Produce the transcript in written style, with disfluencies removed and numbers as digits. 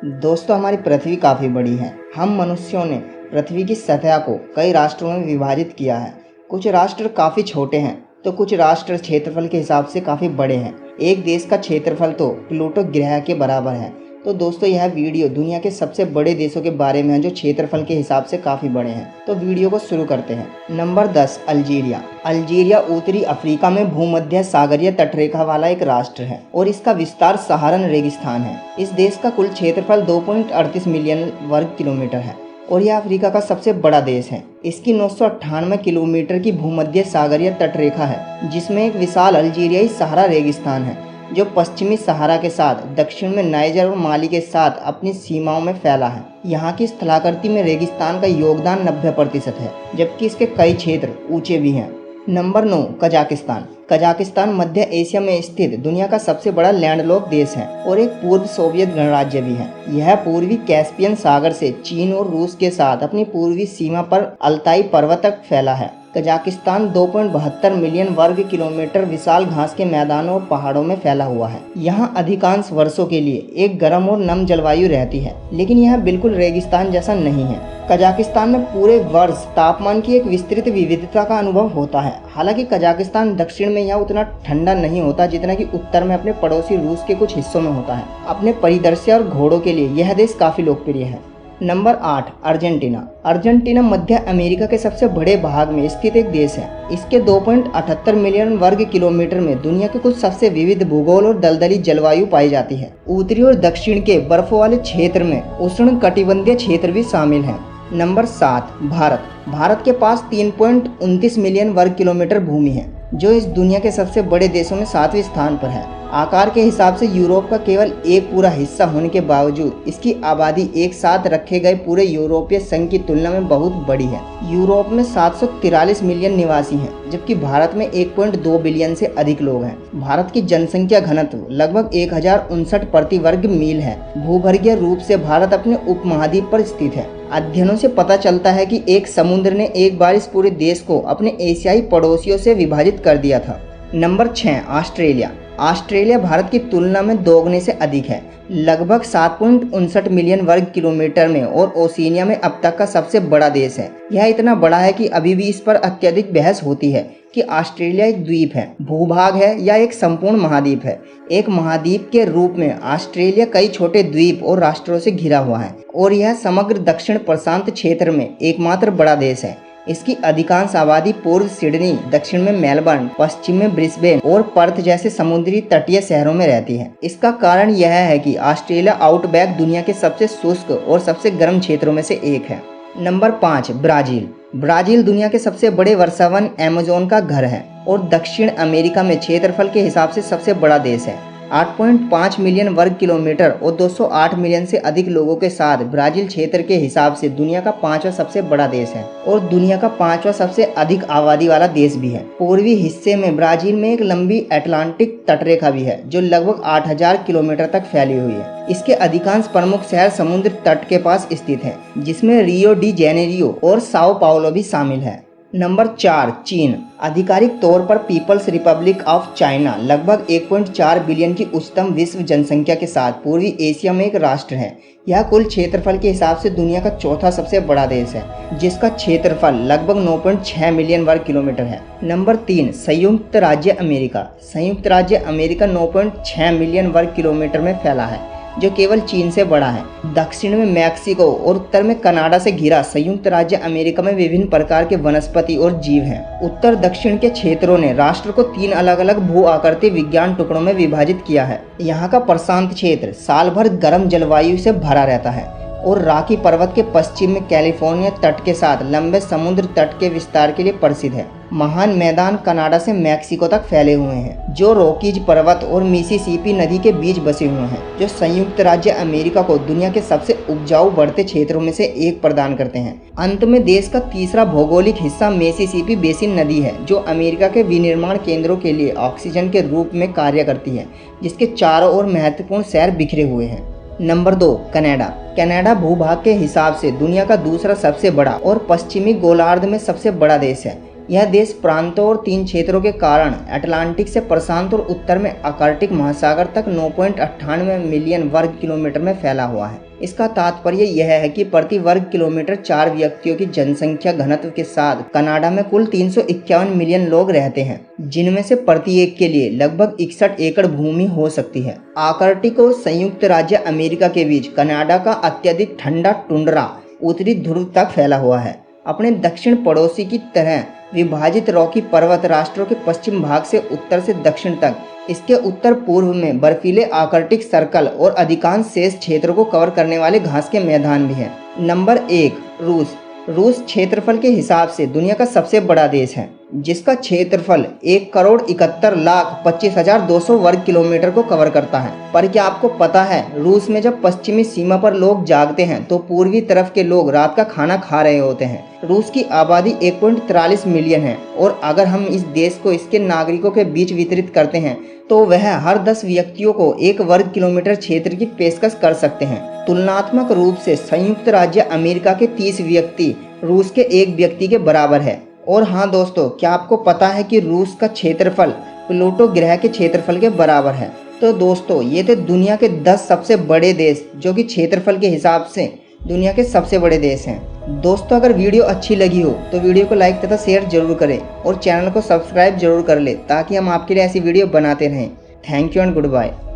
दोस्तों, हमारी पृथ्वी काफ़ी बड़ी है। हम मनुष्यों ने पृथ्वी की सतह को कई राष्ट्रों में विभाजित किया है। कुछ राष्ट्र काफ़ी छोटे हैं तो कुछ राष्ट्र क्षेत्रफल के हिसाब से काफ़ी बड़े हैं। एक देश का क्षेत्रफल तो प्लूटो ग्रह के बराबर है। तो दोस्तों, यह वीडियो दुनिया के सबसे बड़े देशों के बारे में है जो क्षेत्रफल के हिसाब से काफ़ी बड़े हैं। तो वीडियो को शुरू करते हैं। Number 10, Algeria. अल्जीरिया उत्तरी अफ्रीका में भूमध्य सागरीय तटरेखा वाला एक राष्ट्र है और इसका विस्तार सहारन रेगिस्तान है। इस देश का कुल क्षेत्रफल 2.38 मिलियन वर्ग किलोमीटर है और यह अफ्रीका का सबसे बड़ा देश है। इसकी 998 किलोमीटर की भूमध्य सागरीय तटरेखा है, जिसमें एक विशाल अल्जीरियाई सहारा रेगिस्तान है जो पश्चिमी सहारा के साथ दक्षिण में नाइजर और माली के साथ अपनी सीमाओं में फैला है। यहाँ की स्थलाकृति में रेगिस्तान का योगदान 90% है, जबकि इसके कई क्षेत्र ऊंचे भी हैं। Number 9, Kazakhstan. कजाकिस्तान मध्य एशिया में स्थित दुनिया का सबसे बड़ा लैंडलॉक देश है और एक पूर्व सोवियत गणराज्य भी है। यह पूर्वी कैस्पियन सागर से चीन और रूस के साथ अपनी पूर्वी सीमा पर अल्ताई पर्वत तक फैला है। कजाकिस्तान 2.72 मिलियन वर्ग किलोमीटर विशाल घास के मैदानों और पहाड़ों में फैला हुआ है। यहाँ अधिकांश वर्षों के लिए एक गर्म और नम जलवायु रहती है, लेकिन यह बिल्कुल रेगिस्तान जैसा नहीं है। कजाकिस्तान में पूरे वर्ष तापमान की एक विस्तृत विविधता का अनुभव होता है। हालांकि कजाकिस्तान दक्षिण में यह उतना ठंडा नहीं होता जितना कि उत्तर में अपने पड़ोसी रूस के कुछ हिस्सों में होता है। अपने परिदृश्य और घोड़ों के लिए यह देश काफी लोकप्रिय है। Number 8, Argentina. अर्जेंटीना मध्य अमेरिका के सबसे बड़े भाग में स्थित एक देश है। इसके 2.78 मिलियन वर्ग किलोमीटर में दुनिया के कुछ सबसे विविध भूगोल और दलदली जलवायु पाई जाती है। उत्तरी और दक्षिण के बर्फ वाले क्षेत्र में उष्ण कटिबंधीय क्षेत्र भी शामिल हैं। नंबर 7, भारत। भारत के पास 3.29 मिलियन वर्ग किलोमीटर भूमि है, जो इस दुनिया के सबसे बड़े देशों में 7वें स्थान पर है। आकार के हिसाब से यूरोप का केवल एक पूरा हिस्सा होने के बावजूद इसकी आबादी एक साथ रखे गए पूरे यूरोपीय संघ की तुलना में बहुत बड़ी है। यूरोप में 743 मिलियन निवासी हैं, जबकि भारत में 1.2 बिलियन से अधिक लोग हैं। भारत की जनसंख्या घनत्व लगभग 1059 प्रति वर्ग मील है। भूभर्गीय रूप से भारत अपने उपमहाद्वीप पर स्थित है। अध्ययनों से पता चलता है कि एक समुद्र ने एक बार इस पूरे देश को अपने एशियाई पड़ोसियों से विभाजित कर दिया था। Number 6, Australia. ऑस्ट्रेलिया भारत की तुलना में दोगुने से अधिक है, लगभग 7.59 मिलियन वर्ग किलोमीटर में, और ओशिनिया में अब तक का सबसे बड़ा देश है। यह इतना बड़ा है कि अभी भी इस पर अत्यधिक बहस होती है कि ऑस्ट्रेलिया एक द्वीप है, भूभाग है या एक संपूर्ण महाद्वीप है। एक महाद्वीप के रूप में ऑस्ट्रेलिया कई छोटे द्वीप और राष्ट्रों से घिरा हुआ है और यह समग्र दक्षिण प्रशांत क्षेत्र में एकमात्र बड़ा देश है। इसकी अधिकांश आबादी पूर्व सिडनी, दक्षिण में मेलबर्न, पश्चिम में ब्रिस्बेन और पर्थ जैसे समुद्री तटीय शहरों में रहती है। इसका कारण यह है कि ऑस्ट्रेलिया आउटबैक दुनिया के सबसे शुष्क और सबसे गर्म क्षेत्रों में से एक है। Number 5, Brazil. ब्राजील दुनिया के सबसे बड़े वर्षावन अमेज़न का घर है और दक्षिण अमेरिका में क्षेत्रफल के हिसाब से सबसे बड़ा देश है। 8.5 मिलियन वर्ग किलोमीटर और 208 मिलियन से अधिक लोगों के साथ ब्राजील क्षेत्र के हिसाब से दुनिया का 5वां सबसे बड़ा देश है और दुनिया का 5वां सबसे अधिक आबादी वाला देश भी है। पूर्वी हिस्से में ब्राजील में एक लंबी अटलांटिक तटरेखा भी है जो लगभग 8000 किलोमीटर तक फैली हुई है। इसके अधिकांश प्रमुख शहर समुद्र तट के पास स्थित हैं, जिसमें रियो डी जेनेरियो और साओ पाउलो भी शामिल है। नंबर 4, चीन। आधिकारिक तौर पर पीपल्स रिपब्लिक ऑफ चाइना लगभग 1.4 बिलियन की उच्चतम विश्व जनसंख्या के साथ पूर्वी एशिया में एक राष्ट्र है। यह कुल क्षेत्रफल के हिसाब से दुनिया का चौथा सबसे बड़ा देश है, जिसका क्षेत्रफल लगभग 9.6 मिलियन वर्ग किलोमीटर है। नंबर 3, संयुक्त राज्य अमेरिका। संयुक्त राज्य अमेरिका 9.6 मिलियन वर्ग किलोमीटर में फैला है, जो केवल चीन से बड़ा है। दक्षिण में मैक्सिको और उत्तर में कनाडा से घिरा संयुक्त राज्य अमेरिका में विभिन्न प्रकार के वनस्पति और जीव हैं। उत्तर दक्षिण के क्षेत्रों ने राष्ट्र को 3 अलग अलग भू आकृति विज्ञान टुकड़ों में विभाजित किया है। यहाँ का प्रशांत क्षेत्र साल भर गर्म जलवायु से भरा रहता है और रॉकी पर्वत के पश्चिम में कैलिफोर्निया तट के साथ लंबे समुद्र तट के विस्तार के लिए प्रसिद्ध है। महान मैदान कनाडा से मैक्सिको तक फैले हुए हैं, जो रॉकीज पर्वत और मिसिसिपी नदी के बीच बसे हुए हैं, जो संयुक्त राज्य अमेरिका को दुनिया के सबसे उपजाऊ बढ़ते क्षेत्रों में से एक प्रदान करते हैं। अंत में देश का तीसरा भौगोलिक हिस्सा मिसिसिपी बेसिन नदी है, जो अमेरिका के विनिर्माण केंद्रों के लिए ऑक्सीजन के रूप में कार्य करती है, जिसके चारों ओर महत्वपूर्ण शहर बिखरे हुए हैं। Number 2, Canada. कनाडा भूभाग के हिसाब से दुनिया का दूसरा सबसे बड़ा और पश्चिमी गोलार्ध में सबसे बड़ा देश है। यह देश प्रांतों और 3 क्षेत्रों के कारण अटलांटिक से प्रशांत और उत्तर में आर्कटिक महासागर तक 9.98 मिलियन वर्ग किलोमीटर में फैला हुआ है। इसका तात्पर्य यह है कि प्रति वर्ग किलोमीटर 4 व्यक्तियों की जनसंख्या घनत्व के साथ कनाडा में कुल 351 मिलियन लोग रहते हैं, जिनमें से प्रत्येक के लिए लगभग 61 एकड़ भूमि हो सकती है। आर्कटिक और संयुक्त राज्य अमेरिका के बीच कनाडा का अत्यधिक ठंडा टुंड्रा उत्तरी ध्रुव तक फैला हुआ है। अपने दक्षिण पड़ोसी की तरह विभाजित रॉकी पर्वत राष्ट्रों के पश्चिम भाग से उत्तर से दक्षिण तक इसके उत्तर पूर्व में बर्फीले आर्कटिक सर्कल और अधिकांश शेष क्षेत्र को कवर करने वाले घास के मैदान भी हैं। नंबर 1, रूस। रूस क्षेत्रफल के हिसाब से दुनिया का सबसे बड़ा देश है, जिसका क्षेत्रफल 1,71,25,200 वर्ग किलोमीटर को कवर करता है। पर क्या आपको पता है, रूस में जब पश्चिमी सीमा पर लोग जागते हैं तो पूर्वी तरफ के लोग रात का खाना खा रहे होते हैं। रूस की आबादी 1.43 मिलियन है और अगर हम इस देश को इसके नागरिकों के बीच वितरित करते हैं तो वह हर 10 व्यक्तियों को 1 वर्ग किलोमीटर क्षेत्र की पेशकश कर सकते हैं। तुलनात्मक रूप से संयुक्त राज्य अमेरिका के 30 व्यक्ति रूस के 1 व्यक्ति के बराबर है। और हाँ दोस्तों, क्या आपको पता है कि रूस का क्षेत्रफल प्लूटो ग्रह के क्षेत्रफल के बराबर है। तो दोस्तों, ये थे दुनिया के 10 सबसे बड़े देश जो कि क्षेत्रफल के हिसाब से दुनिया के सबसे बड़े देश हैं। दोस्तों, अगर वीडियो अच्छी लगी हो तो वीडियो को लाइक तथा शेयर जरूर करें और चैनल को सब्सक्राइब जरूर कर ले ताकि हम आपके लिए ऐसी वीडियो बनाते रहें। Thank you and good bye.